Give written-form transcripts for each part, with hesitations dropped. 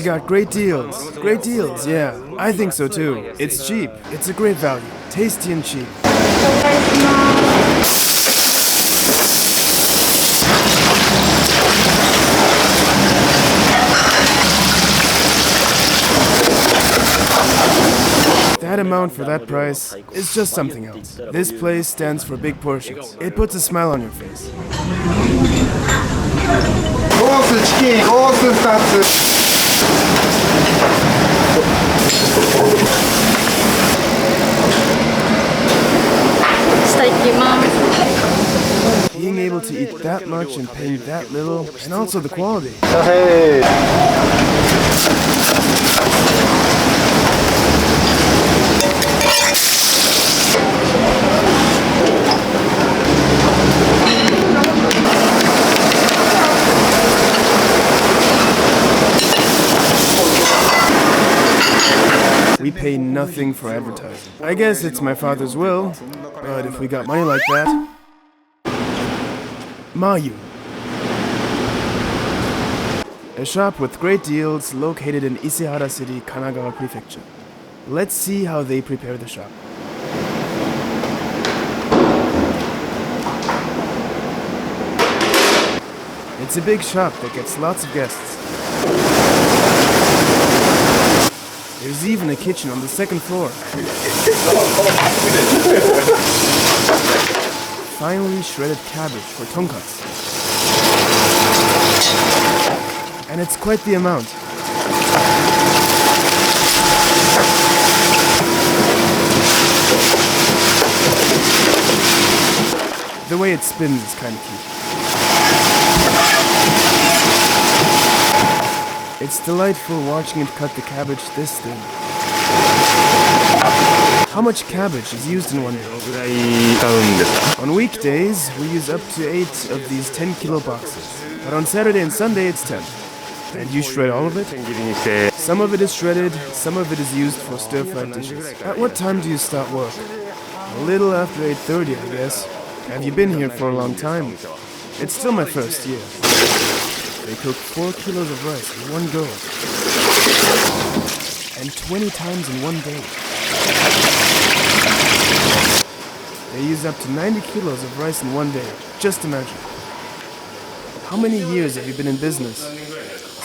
They got great deals. Great deals, yeah. I think so too. It's cheap. It's a great value. Tasty and cheap. That amount for that price is just something else. This place stands for big portions. It puts a smile on your face. Being able to eat that much and paying that little, and also the quality. We pay nothing for advertising. I guess it's my father's will, but if we got money like that... Mayu. A shop with great deals located in Isehara City, Kanagawa Prefecture. Let's see how they prepare the shop. It's a big shop that gets lots of guests. There's even a kitchen on the second floor. Finely shredded cabbage for Tonkatsu. And it's quite the amount. The way it spins is kind of cute. It's delightful watching it cut the cabbage this thin. How much cabbage is used in one day? On weekdays, we use up to 8 of these 10-kilo boxes. But on Saturday and Sunday, it's 10. And you shred all of it? Some of it is shredded, some of it is used for stir-fried dishes. At what time do you start work? A little after 8:30, I guess. Have you been here for a long time? It's still my first year. They cook 4 kilos of rice in one go. And 20 times in one day. They use up to 90 kilos of rice in one day. Just imagine. How many years have you been in business?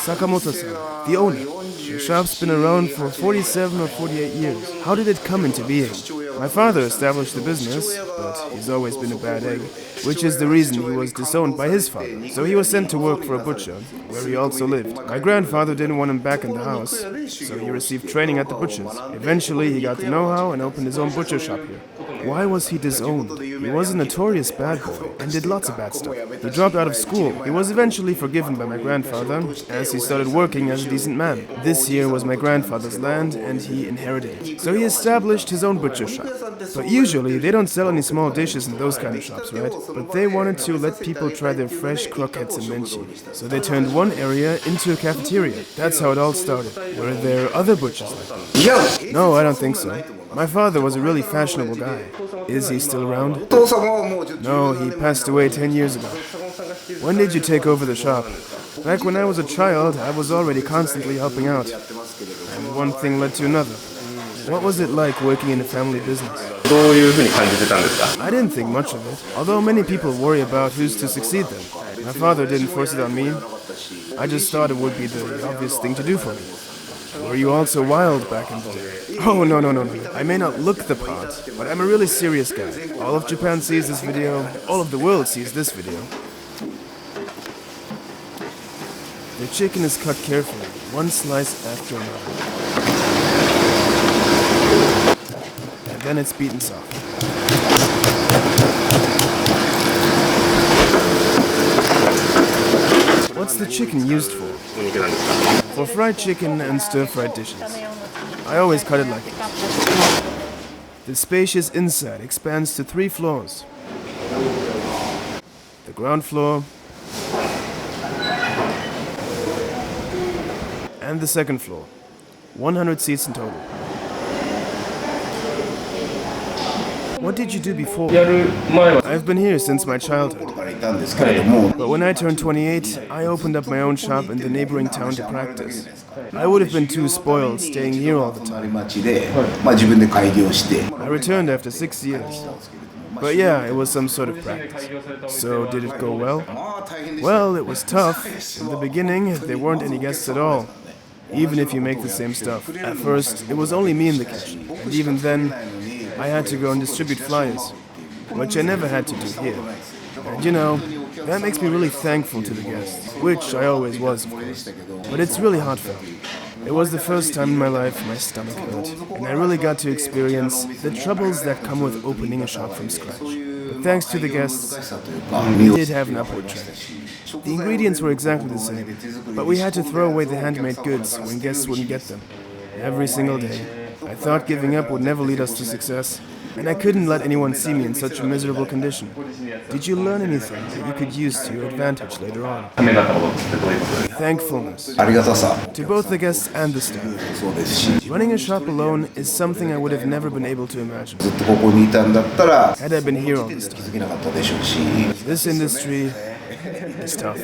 Sakamoto-san, the owner. The shop's been around for 47 or 48 years. How did it come into being? My father established the business, but he's always been a bad egg, which is the reason he was disowned by his father. So he was sent to work for a butcher, where he also lived. My grandfather didn't want him back in the house, so he received training at the butcher's. Eventually, he got the know-how and opened his own butcher shop here. Why was he disowned? He was a notorious bad boy and did lots of bad stuff. He dropped out of school. He was eventually forgiven by my grandfather, as he started working as a decent man. This here was my grandfather's land, and he inherited it. So he established his own butcher shop. But usually, they don't sell any small dishes in those kind of shops, right? But they wanted to let people try their fresh croquettes and menchi. So they turned one area into a cafeteria. That's how it all started. Were there other butchers like that? No, I don't think so. My father was a really fashionable guy. Is he still around? No, he passed away 10 years ago. When did you take over the shop? Back when I was a child, I was already constantly helping out. And one thing led to another. What was it like working in a family business? I didn't think much of it, although many people worry about who's to succeed them. My father didn't force it on me. I just thought it would be the obvious thing to do for me. Were you also wild back in the day? Oh, no. I may not look the part, but I'm a really serious guy. All of Japan sees this video, all of the world sees this video. The chicken is cut carefully, one slice after another. And then it's beaten soft. What's the chicken used for? For fried chicken and stir-fried dishes. I always cut it like this. The spacious inside expands to 3 floors. The ground floor and the second floor. 100 seats in total. What did you do before? I've been here since my childhood. But when I turned 28, I opened up my own shop in the neighboring town to practice. I would have been too spoiled staying here all the time. I returned after 6 years. But yeah, it was some sort of practice. So did it go well? Well, it was tough. In the beginning, there weren't any guests at all. Even if you make the same stuff. At first, it was only me in the kitchen. And even then, I had to go and distribute flyers, which I never had to do here. And you know, that makes me really thankful to the guests, which I always was, of course. But it's really heartfelt. It was the first time in my life my stomach hurt, and I really got to experience the troubles that come with opening a shop from scratch. But thanks to the guests, we did have an upward trend. The ingredients were exactly the same, but we had to throw away the handmade goods when guests wouldn't get them. Every single day. I thought giving up would never lead us to success, and I couldn't let anyone see me in such a miserable condition. Did you learn anything that you could use to your advantage later on? Thankfulness. To both the guests and the staff. Running a shop alone is something I would have never been able to imagine. Had I been here all this time. This industry is tough.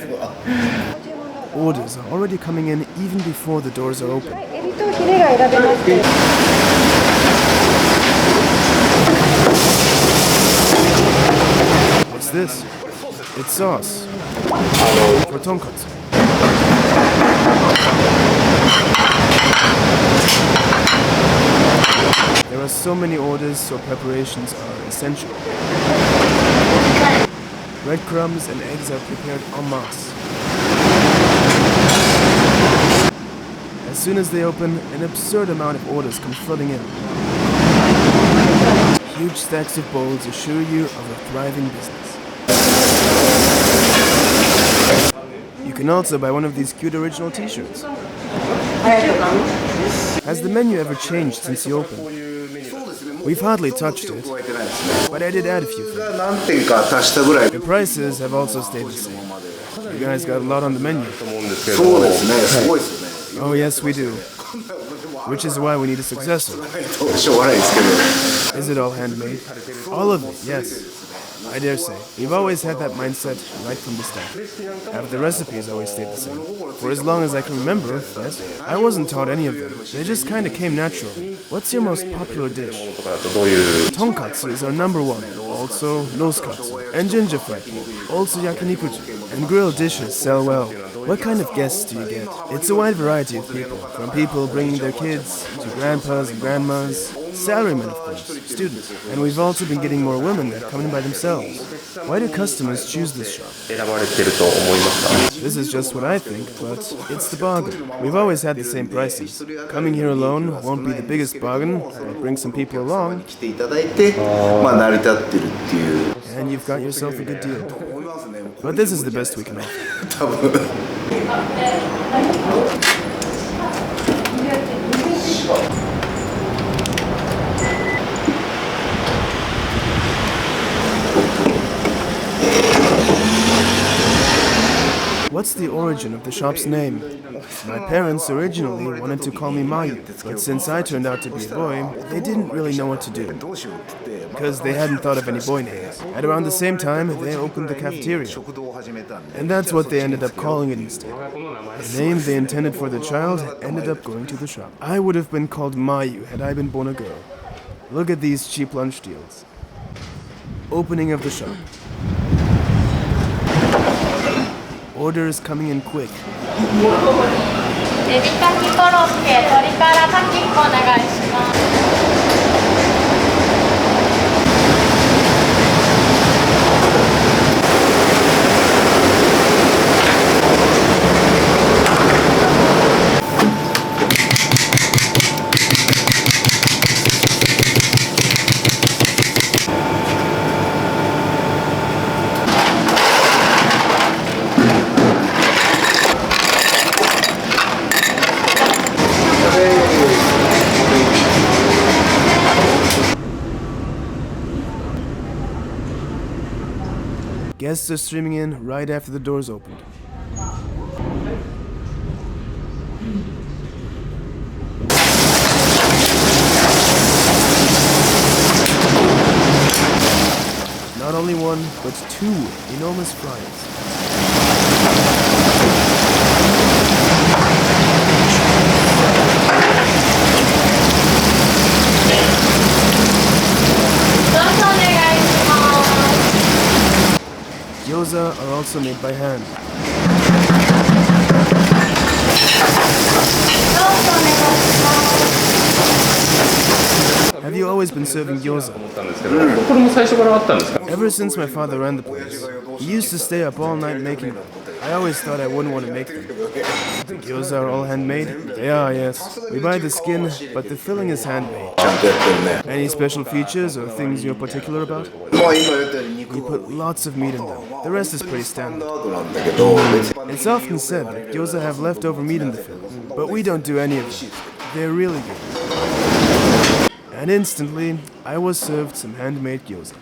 Orders are already coming in even before the doors are open. What's this? It's sauce. For Tonkatsu. There are so many orders, so preparations are essential. Breadcrumbs and eggs are prepared en masse. As soon as they open, an absurd amount of orders come flooding in. Huge stacks of bowls assure you of a thriving business. You can also buy one of these cute original t-shirts. Has the menu ever changed since you opened? We've hardly touched it, but I did add a few things. The prices have also stayed the same. You guys got a lot on the menu. Oh yes, we do. Which is why we need a successor. Is it all handmade? All of it, yes. I dare say. We've always had that mindset right from the start. Have the recipes always stayed the same. For as long as I can remember, yes. I wasn't taught any of them. They just kind of came naturally. What's your most popular dish? Tonkatsu is our number one. Also, noskatsu and ginger fried pork. Also yakinikuji. And grilled dishes sell well. What kind of guests do you get? It's a wide variety of people. From people bringing their kids, to grandpas and grandmas, salarymen of course, students. And we've also been getting more women that come in by themselves. Why do customers choose this shop? This is just what I think, but it's the bargain. We've always had the same prices. Coming here alone won't be the biggest bargain, but bring some people along, and you've got yourself a good deal. But this is the best we can offer. What's the origin of the shop's name? My parents originally wanted to call me Mayu, but since I turned out to be a boy, they didn't really know what to do, because they hadn't thought of any boy names. At around the same time, they opened the cafeteria, and that's what they ended up calling it instead. The name they intended for the child ended up going to the shop. I would have been called Mayu had I been born a girl. Look at these cheap lunch deals. Opening of the shop. Orders coming in quick. Guests are streaming in right after the doors opened. only one, but two enormous fryers. Gyoza are also made by hand. Have you always been serving gyoza? Ever since my father ran the place, he used to stay up all night making them. I always thought I wouldn't want to make them. The gyoza are all handmade? They are, yes. We buy the skin, but the filling is handmade. Any special features or things you're particular about? We put lots of meat in them. The rest is pretty standard. It's often said that gyoza have leftover meat in the filling, but we don't do any of that. They're really good. And instantly, I was served some handmade gyoza.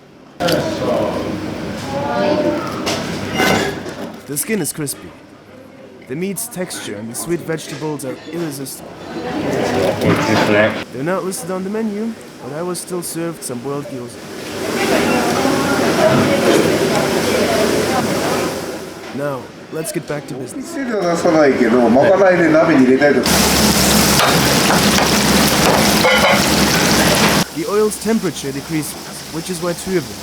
The skin is crispy. The meat's texture and the sweet vegetables are irresistible. They're not listed on the menu, but I was still served some boiled gyoza. Now, let's get back to business. The oil's temperature decreases, which is why two of them.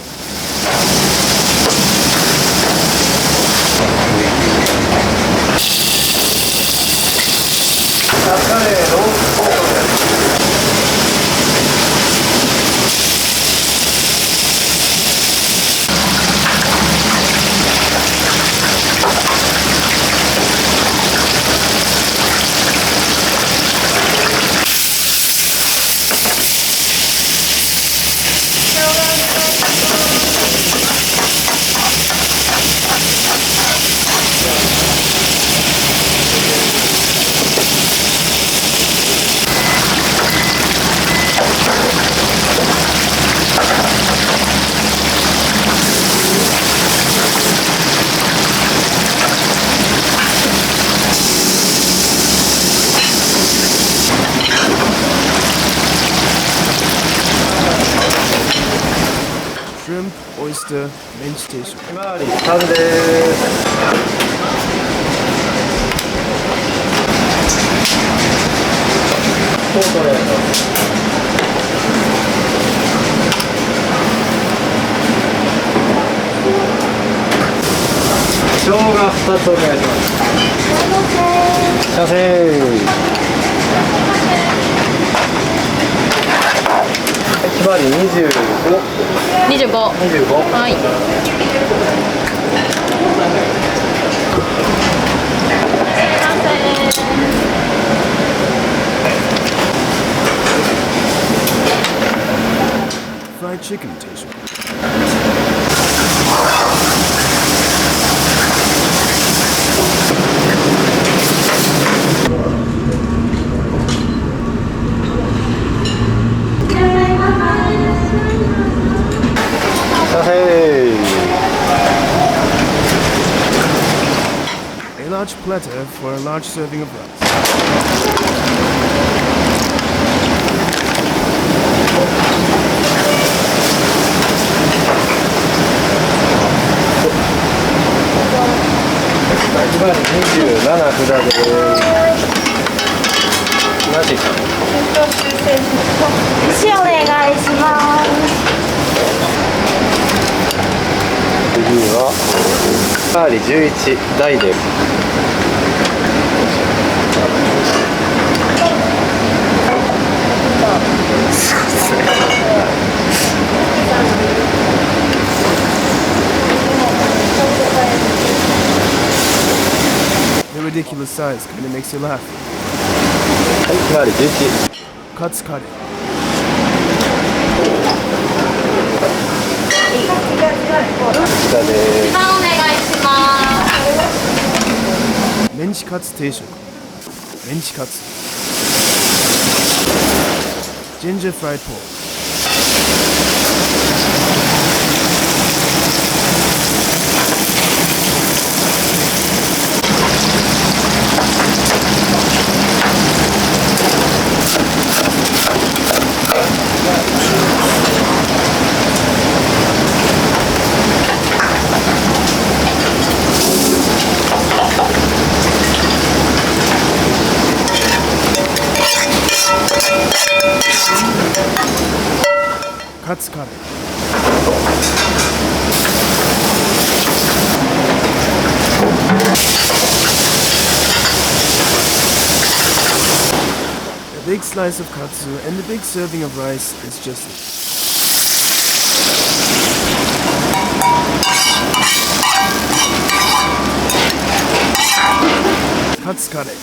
Shrimp, oyster, mince station. Fried chicken station. A large platter for a large serving of rice. The ridiculous size kind of makes you laugh. Cuts cut it. Menchi katsu teishoku. Menchi katsu. Ginger fried pork. Katsu curry. A big slice of katsu and a big serving of rice is just it. Katsu curry.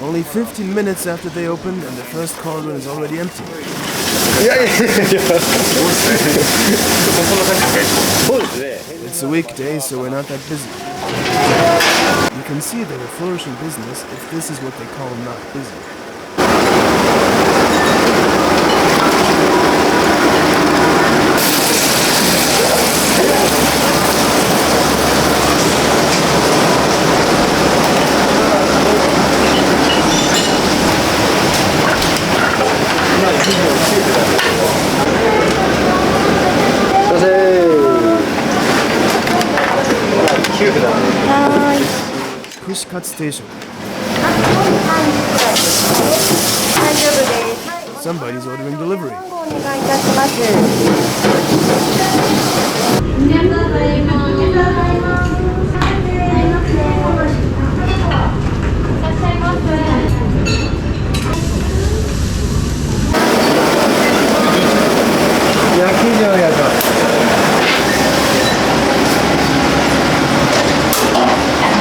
Only 15 minutes after they opened and the first cauldron is already empty. It's a weekday, so we're not that busy. You can see they're a flourishing business if this is what they call not busy. Kushikatsu station. Somebody's ordering delivery.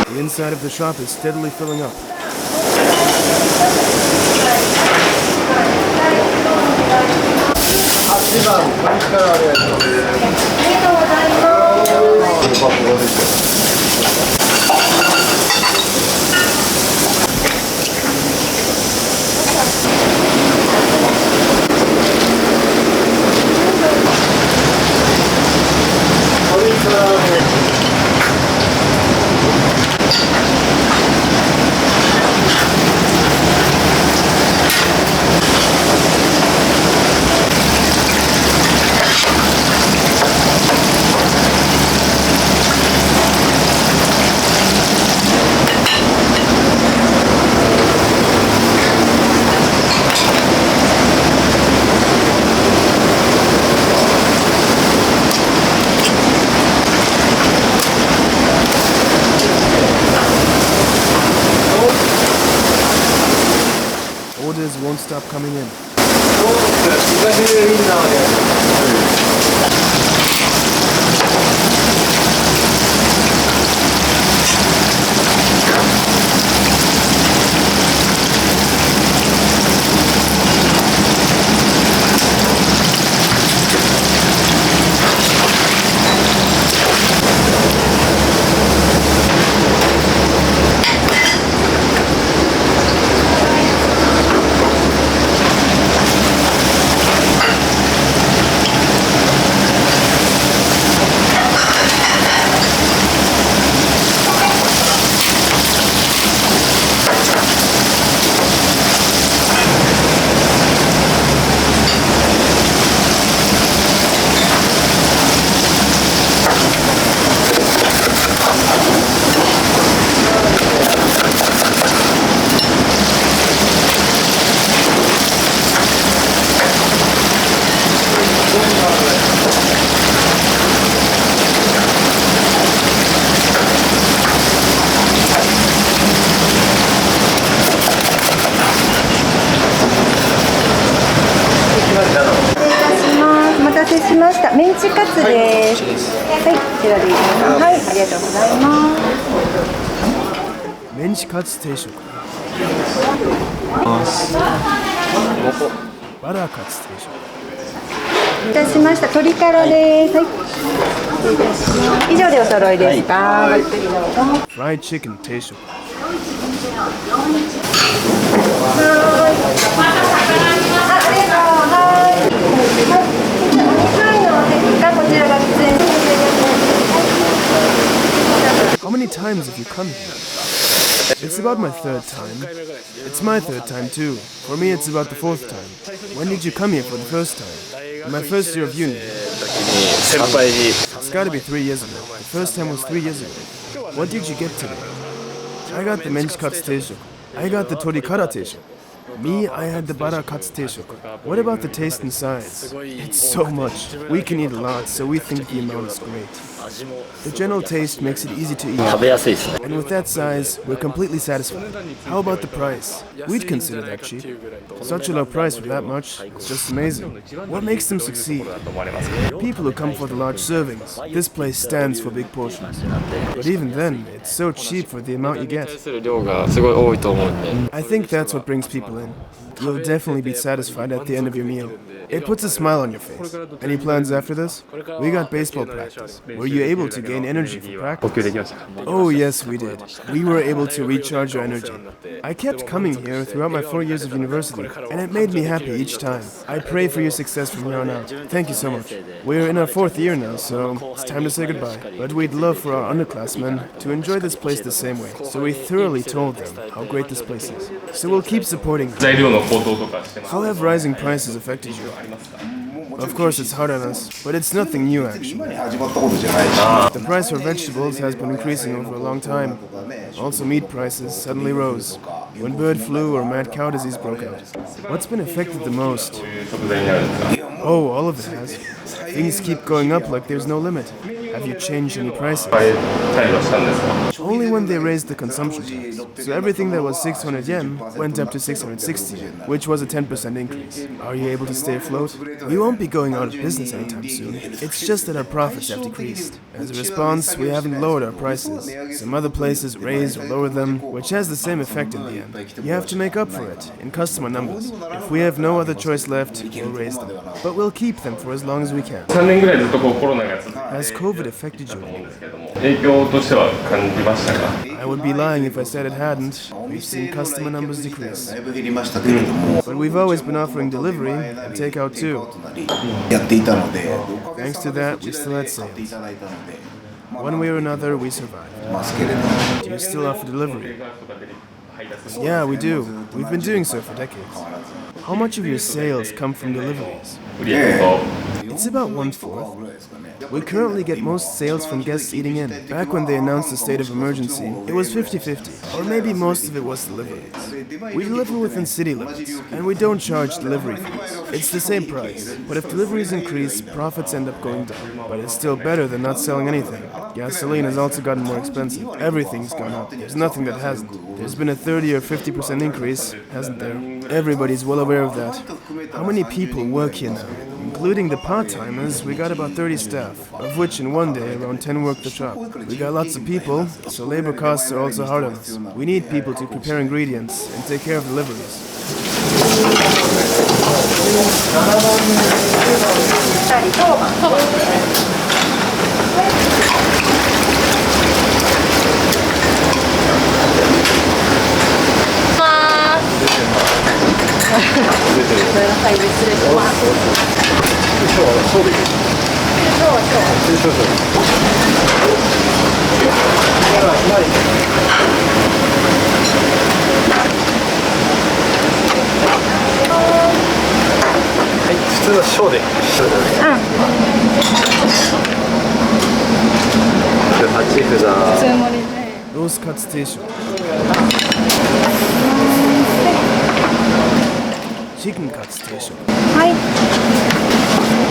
The inside of the shop is steadily filling up. Orders won't stop coming in.メンチカツです。はい、こちらでいいですか。はい、ありがとうございます。メンチカツ定食。バラカツ定食。いたしました。鶏からです。はい。失礼いたします。以上でお揃いですか。ごゆっくりどうぞ。 Fried chicken 定食。How many times have you come here? It's about my third time. It's my third time too. For me, it's about the fourth time. When did you come here for the first time? In my first year of uni. It's gotta be 3 years ago. The first time was 3 years ago. What did you get today? I got the menchikatsu teishoku. I got the torikara teishoku. Me, I had the barakatsu teishoku. What about the taste and size? It's so much. We can eat a lot, so we think the amount is great. The general taste makes it easy to eat. And with that size, we're completely satisfied. How about the price? We'd consider that cheap. Such a low price for that much, it's just amazing. What makes them succeed? People who come for the large servings. This place stands for big portions. But even then, it's so cheap for the amount you get. I think that's what brings people in. You'll definitely be satisfied at the end of your meal. It puts a smile on your face. Any plans after this? We got baseball practice. Were you able to gain energy for practice? Oh yes, we did. We were able to recharge our energy. I kept coming here throughout my 4 years of university, and it made me happy each time. I pray for your success from here on out. Thank you so much. We're in our 4th year now, so it's time to say goodbye. But we'd love for our underclassmen to enjoy this place the same way. So we thoroughly told them how great this place is. So we'll keep supporting them. How have rising prices affected you? Of course it's hard on us, but it's nothing new actually. The price for vegetables has been increasing over a long time. Also meat prices suddenly rose when bird flu or mad cow disease broke out. What's been affected the most? Oh, all of it has. Things keep going up like there's no limit. Have you changed any prices? Only when they raised the consumption tax. So everything that was 600 yen went up to 660 yen, which was a 10% increase. Are you able to stay afloat? We won't be going out of business anytime soon. It's just that our profits have decreased. As a response, we haven't lowered our prices. Some other places raise or lower them, which has the same effect in the end. You have to make up for it in customer numbers. If we have no other choice left, we'll raise them. But we'll keep them for as long as we can. Has COVID affected you in any way? I would be lying if I said it hadn't. We've seen customer numbers decrease. But we've always been offering delivery and takeout too. Thanks to that, we still had sales. One way or another, we survived. Do you still offer delivery? Yeah, we do. We've been doing so for decades. How much of your sales come from deliveries? It's about 1/4. We currently get most sales from guests eating in. Back when they announced the state of emergency, it was 50-50, or maybe most of it was deliveries. We deliver within city limits, and we don't charge delivery fees. It's the same price, but if deliveries increase, profits end up going down. But it's still better than not selling anything. Gasoline has also gotten more expensive. Everything's gone up. There's nothing that hasn't. There's been a 30 or 50% increase, hasn't there? Everybody's well aware of that. How many people work here now? Including the part-timers, we got about 30 staff, of which in one day around 10 work the shop. We got lots of people, so labor costs are also hard on us. We need people to prepare ingredients and take care of deliveries. Roast cuts teishoku. Chicken cuts teishoku. はい。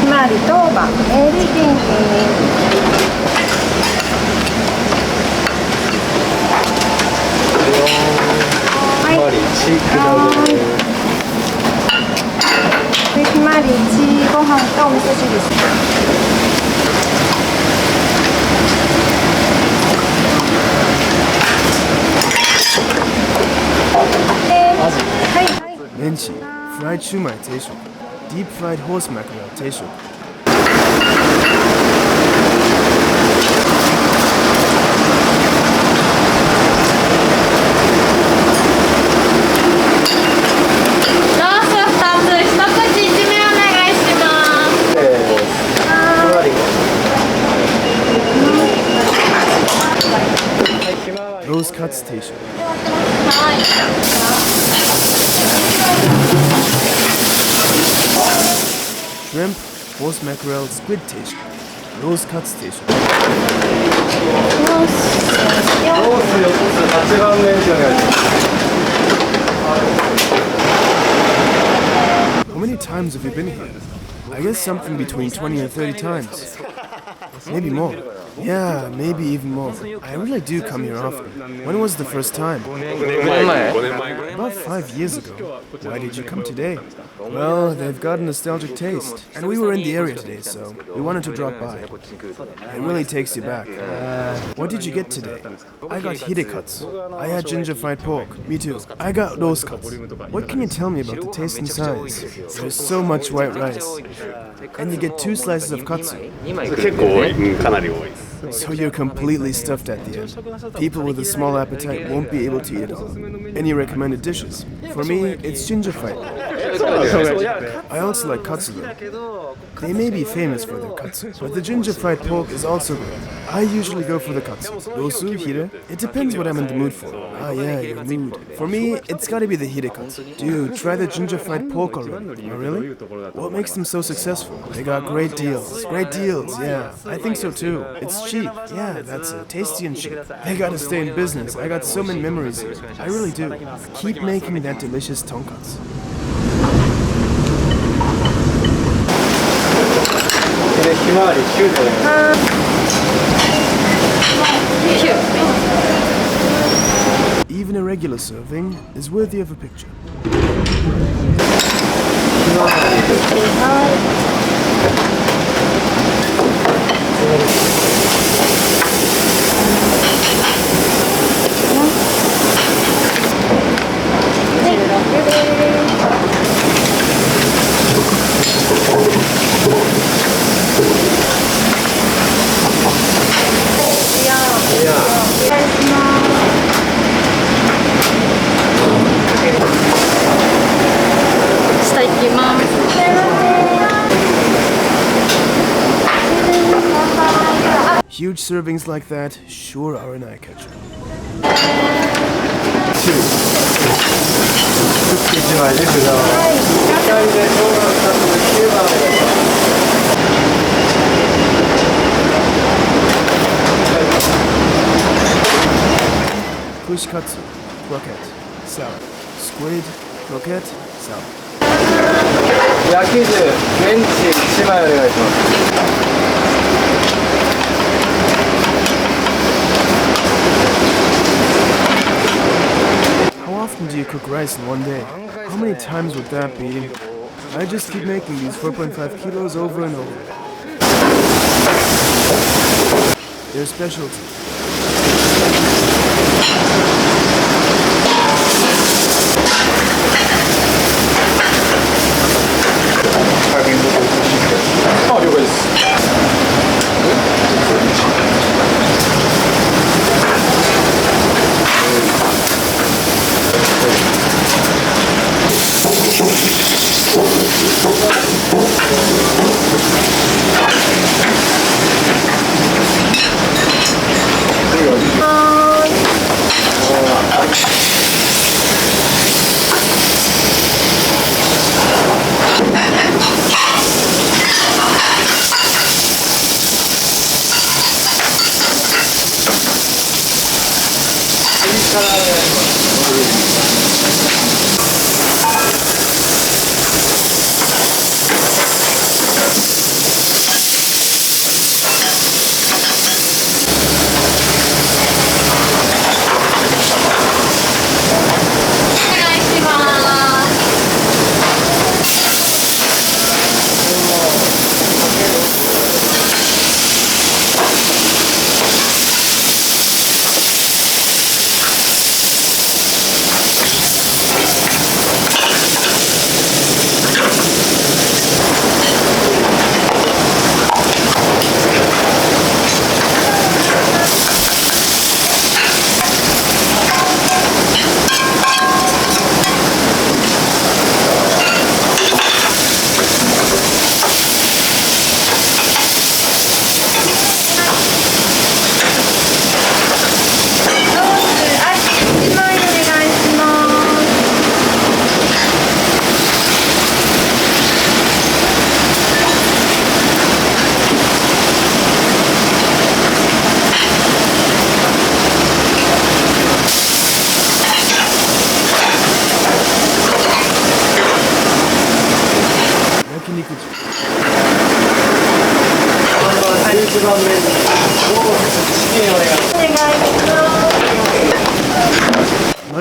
ひまわり当番、チキン。はい。ひまわりチークでひまわりチーご飯とお味噌汁です。Menchi, fried shumai teishoku, deep fried horse mackerel teishoku, roast cut station. Shrimp, horse mackerel, squid station. Roast cut station. How many times have you been here? I guess something between 20 and 30 times. Maybe more. Yeah, maybe even more. I really do come here often. When was the first time? About 5 years ago. Why did you come today? Well, they've got a nostalgic taste. And we were in the area today, so we wanted to drop by. It really takes you back. What did you get today? I got hidekatsu. I had ginger fried pork. Me too. I got roast cuts. What can you tell me about the taste and size? There's so much white rice. And you get 2 slices of katsu. So you're completely stuffed at the end. People with a small appetite won't be able to eat it all. Any recommended dishes? For me, it's ginger fried pork. I also like katsu though. They may be famous for their katsu, but the ginger fried pork is also good. I usually go for the katsu. Rosu, hire? It depends what I'm in the mood for. Ah yeah, your mood. For me, it's gotta be the hidekatsu. Dude, try the ginger fried pork already. Oh really? What makes them so successful? They got great deals. Great deals, yeah. I think so too. It's cheap. Yeah, that's it. Tasty and cheap. I gotta stay in business. I got so many memories here. I really do. Keep making that delicious tonkatsu. Even a regular serving is worthy of a picture. Huge servings like that sure are an eye-catcher. Kushikatsu, croquette, salad. Squid, croquette, salad. How often do you cook rice in one day? How many times would that be? I just keep making these 4.5 kilos over and over. Their specialty.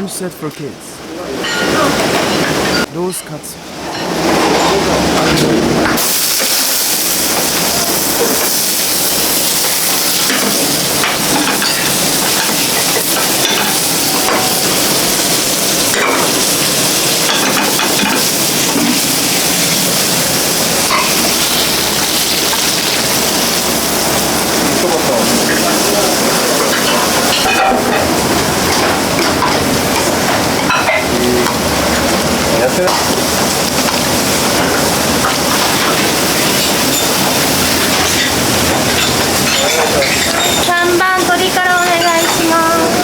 lunch set for kids. Katsu.3番鶏からお願いします。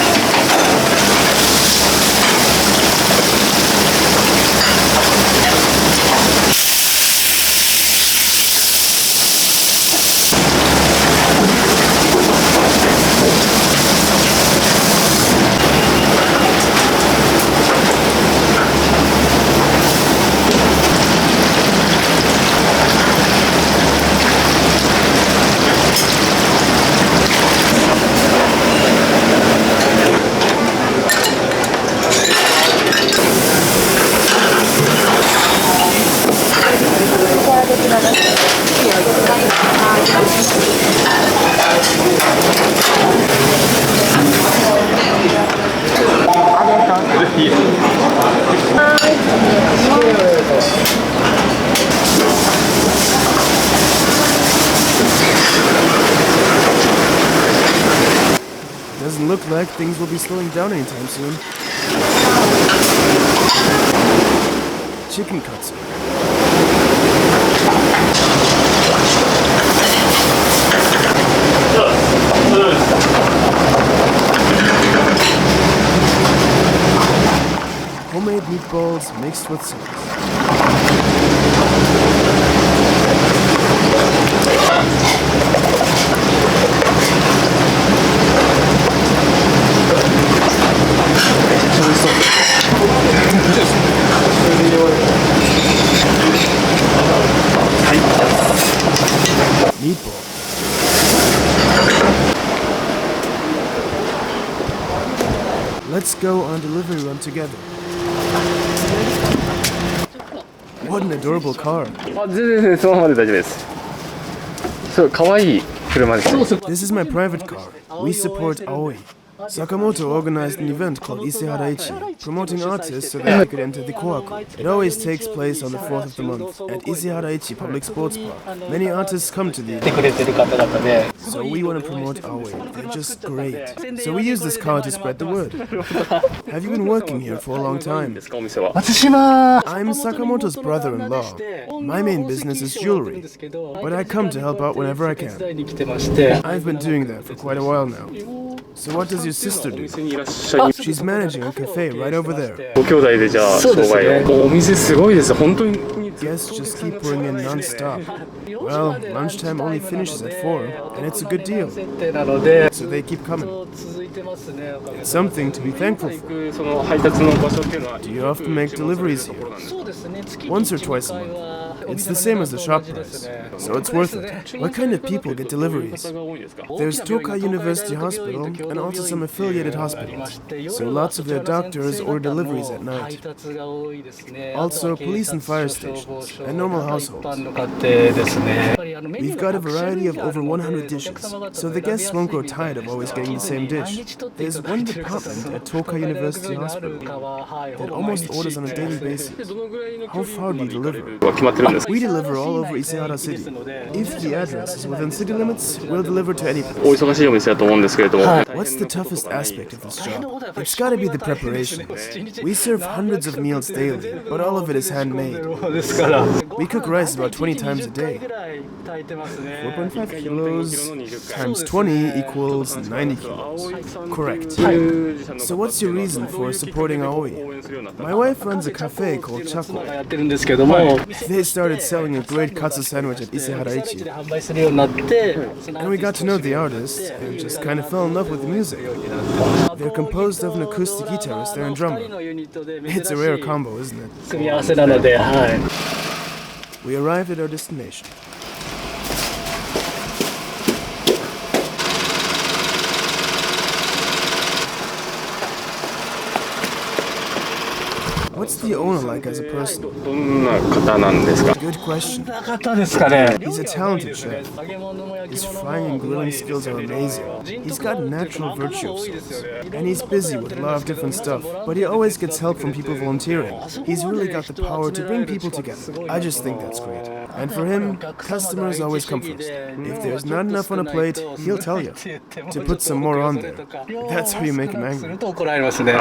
Doesn't look like things will be slowing down anytime soon. Chicken katsu. Homemade meatballs mixed with sauce. Meatball. Let's go on a delivery run together. What an adorable car. 全然そのままで大丈夫です。そう、可愛い車です。This is my private car. We support Aoi. Sakamoto organized an event called Isehara, promoting artists so that they could enter the Koaku. It always takes place on the 4th of the month at Isehara Public Sports Park. Many artists come to the event. So we want to promote Aoi. They're just great. So we use this car to spread the word. Have you been working here for a long time? I'm Sakamoto's brother-in-law. My main business is jewelry, but I come to help out whenever I can. I've been doing that for quite a while now. So what does your sister do? She's managing a cafe right over there. Guests just keep pouring in non-stop. Well, lunchtime only finishes at 4, and it's a good deal. So they keep coming. It's something to be thankful for. Do you often make deliveries here? Once or twice a month. It's the same as the shop price, so it's worth it. What kind of people get deliveries? There's Tokai University Hospital and also some affiliated hospitals, so lots of their doctors order deliveries at night. Also police and fire stations, and normal households. We've got a variety of over 100 dishes, so the guests won't grow tired of always getting the same dish. There's one department at Tokai University Hospital that almost orders on a daily basis. How far do you deliver? We deliver all over Isehara City. If the address is within city limits, we'll deliver to any place. What's the toughest aspect of this job? It's gotta be the preparations. We serve hundreds of meals daily, but all of it is handmade. We cook rice about 20 times a day. 4.5 kilos times 20 equals 90 kilos. Correct. So what's your reason for supporting Aoi? My wife runs a cafe called Chako. They started selling a great katsu sandwich at Isehara. And we got to know the artist and just kind of fell in love with the music. They're composed of an acoustic guitarist and drummer. It's a rare combo, isn't it? We arrived at our destination. What's the owner like as a person? どんな方なんですか？ Good question. 方ですかね。 He's a talented chef. His frying and grilling skills are amazing. He's got a natural virtue of sorts. And he's busy with a lot of different stuff, but he always gets help from people volunteering. He's really got the power to bring people together. I just think that's great. And for him, customers always come first. If there's not enough on a plate, he'll tell you to put some more on there. That's how you make him angry. 怒られますね。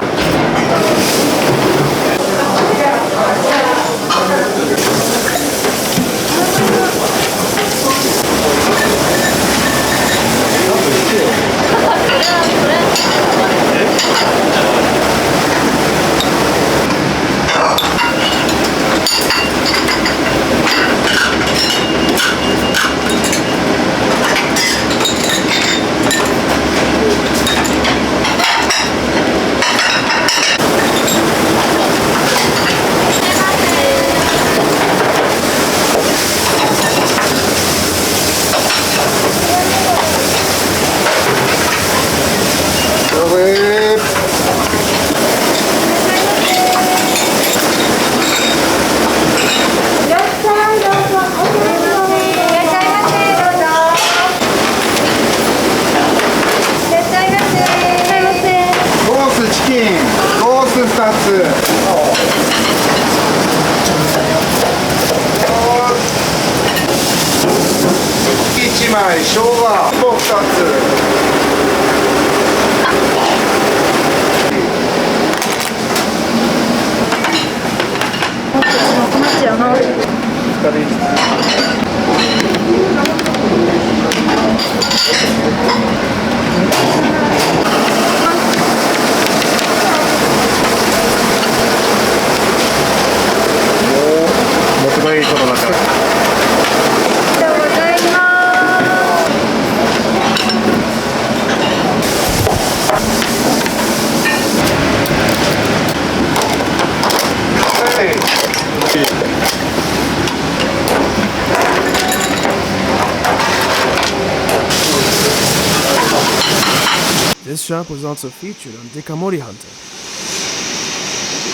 This shop was also featured on Dekamori Hunter.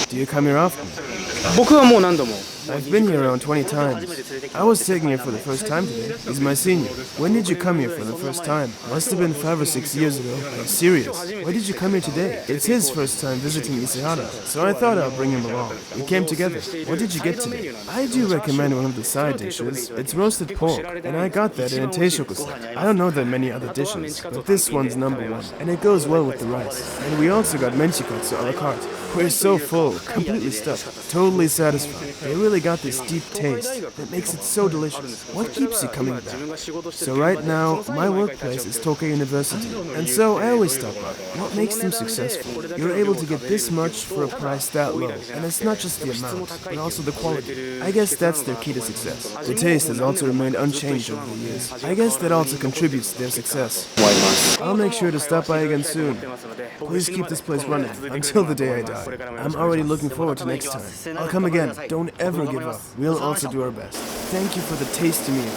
Do you come here often? 僕はもう何度も I've been here around 20 times. I was taking it for the first time today. He's my senior. When did you come here for the first time? Must have been 5 or 6 years ago. Are you serious? Why did you come here today? It's his first time visiting Isehara, so I thought I'll bring him along. We came together. What did you get today? I do recommend one of the side dishes. It's roasted pork, and I got that in a teishoku set. I don't know that many other dishes, but this one's number one, and it goes well with the rice. And we also got menchikatsu a la carte. We're so full, completely stuffed, totally satisfied. They really got this deep taste that makes it so delicious. What keeps you coming back? So right now, my workplace is Tokyo University, and so I always stop by. What makes them successful? You're able to get this much for a price that low, and it's not just the amount, but also the quality. I guess that's their key to success. The taste has also remained unchanged over the years. I guess that also contributes to their success. I'll make sure to stop by again soon. Please keep this place running until the day I die. I'm already looking forward to next time. I'll come again. Don't ever give up. We'll also do our best. Thank you for the tasty meal.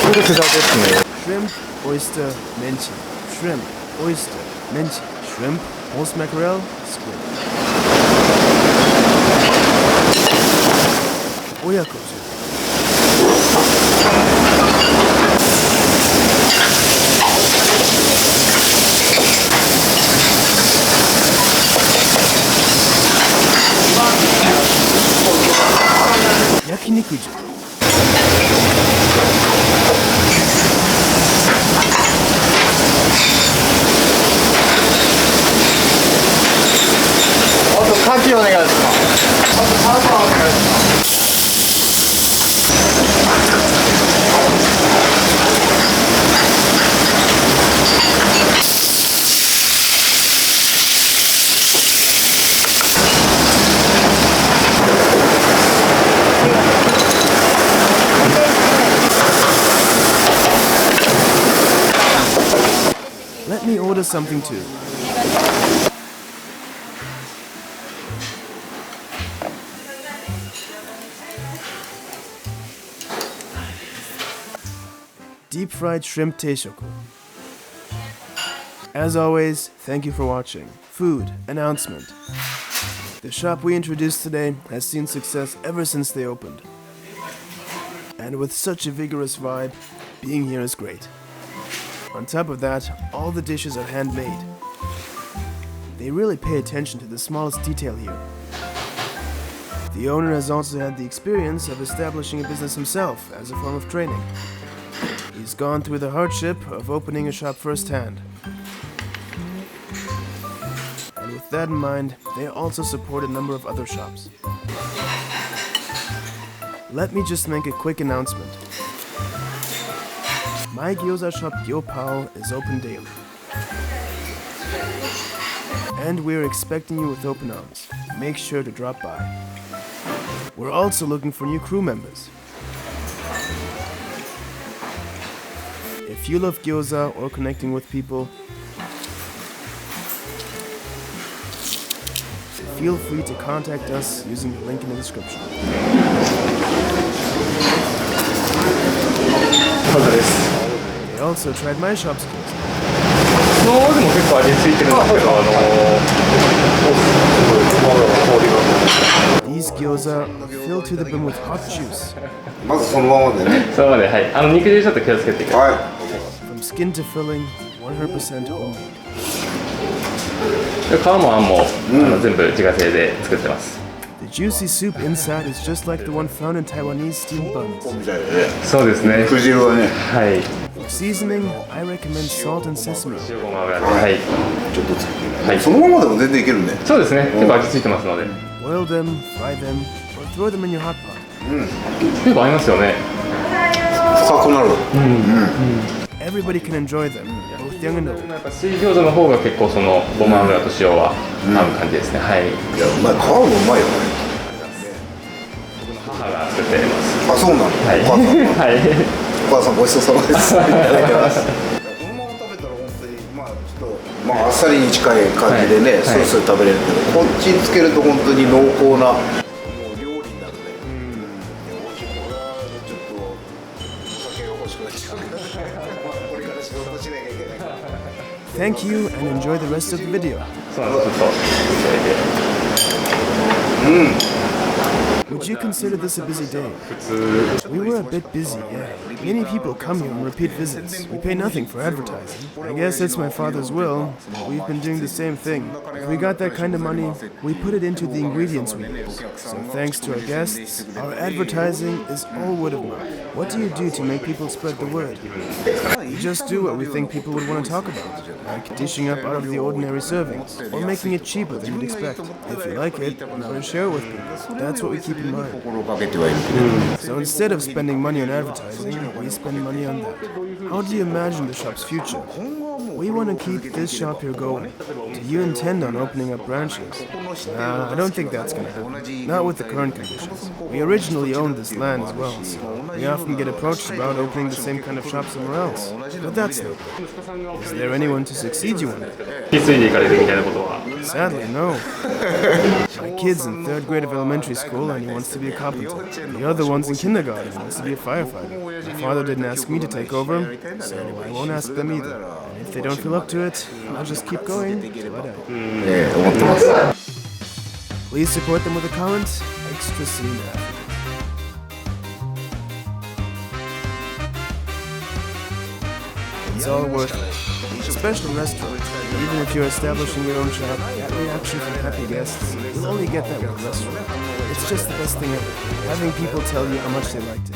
これ札ですね。 Shrimp, oyster, menchi. Shrimp, oyster, menchi. Shrimp, horse mackerel, squid. Oyakoju. Yakinikuju. Let me order something too. deep-fried shrimp teishoku. As always, thank you for watching. Food announcement. The shop we introduced today has seen success ever since they opened. And with such a vigorous vibe, being here is great. On top of that, all the dishes are handmade. They really pay attention to the smallest detail here. The owner has also had the experience of establishing a business himself as a form of training. He's gone through the hardship of opening a shop firsthand. And with that in mind, they also support a number of other shops. Let me just make a quick announcement. My Gyoza shop Gyopao is open daily. And we're expecting you with open arms. Make sure to drop by. We're also looking for new crew members. If you love gyoza or connecting with people, feel free to contact us using the link in the description. They also tried my shop's gyoza. でも結構味付いてるんですけど、These gyoza are filled to the brim with hot juice. まずそのままでね。そのままで、はい。肉汁ちょっと気をつけてください。はい。 From skin to filling, 100% homemade. 皮もあんも、全部自家製で作ってます。The juicy soup inside is just like the one found in Taiwanese steamed buns. みたいだね。そうですね。肉汁はね。はい。 For seasoning, I recommend salt and sesame. 塩ごま油で、はい。ちょっとつけて、はいそのままでも全然いけるね。そうですね。結構味付いてますので。Boil them, fry them, or throw them in your hot pot. 結構合いますよね。深くなる。Everybody can enjoy them, both young and old. やっぱ水餃子の方が結構そのごま油と塩は合う感じですね。はい。いや、うまい。皮もうまいよね。母が作ってます。あ、そうなの。はい。お母さん。はい。お母さんごちそうさまです。いただきます。このまま食べたら本当にちょっとあっさりに近い感じでね、スースー食べれるけど、こっちにつけると本当に濃厚なもう料理になるね。美味しい。これはちょっとお酒が欲しくなっちゃうけど、これから仕事しなきゃいけないから。Thank you and enjoy the rest of the video. そうなんです。ちょっといただいて。Would you consider this a busy day? We were a bit busy, yeah. Many people come here on repeat visits. We pay nothing for advertising. I guess it's my father's will. We've been doing the same thing. If we got that kind of money, we put it into the ingredients we use. So thanks to our guests, our advertising is all word of mouth. What do you do to make people spread the word? We just do what we think people would want to talk about, like dishing up out of the ordinary servings, or making it cheaper than you'd expect. If you like it, we're going to share it with people. That's what we keep in mind. So instead of spending money on advertising, we spend money on that. How do you imagine the shop's future? We want to keep this shop here going. Do you intend on opening up branches? Nah, I don't think that's going to happen. Not with the current conditions. We originally owned this land as well, so we often get approached about opening the same kind of shop somewhere else. But that's no good. Is there anyone to succeed you in it? 引き継いでいかれるみたいなことは。 Sadly, no. My kid's in 3rd grade of elementary school and he wants to be a carpenter. The other one's in kindergarten and wants to be a firefighter. My father didn't ask me to take over, so I won't ask them either. And if they don't feel up to it, I'll just keep going till I die. Please support them with a comment. Extra soon after. It's all worth it. A special restaurant. Even if you're establishing your own shop, that reaction from happy guests, you'll only get that with a restaurant. It's just the best thing ever, having people tell you how much they liked it.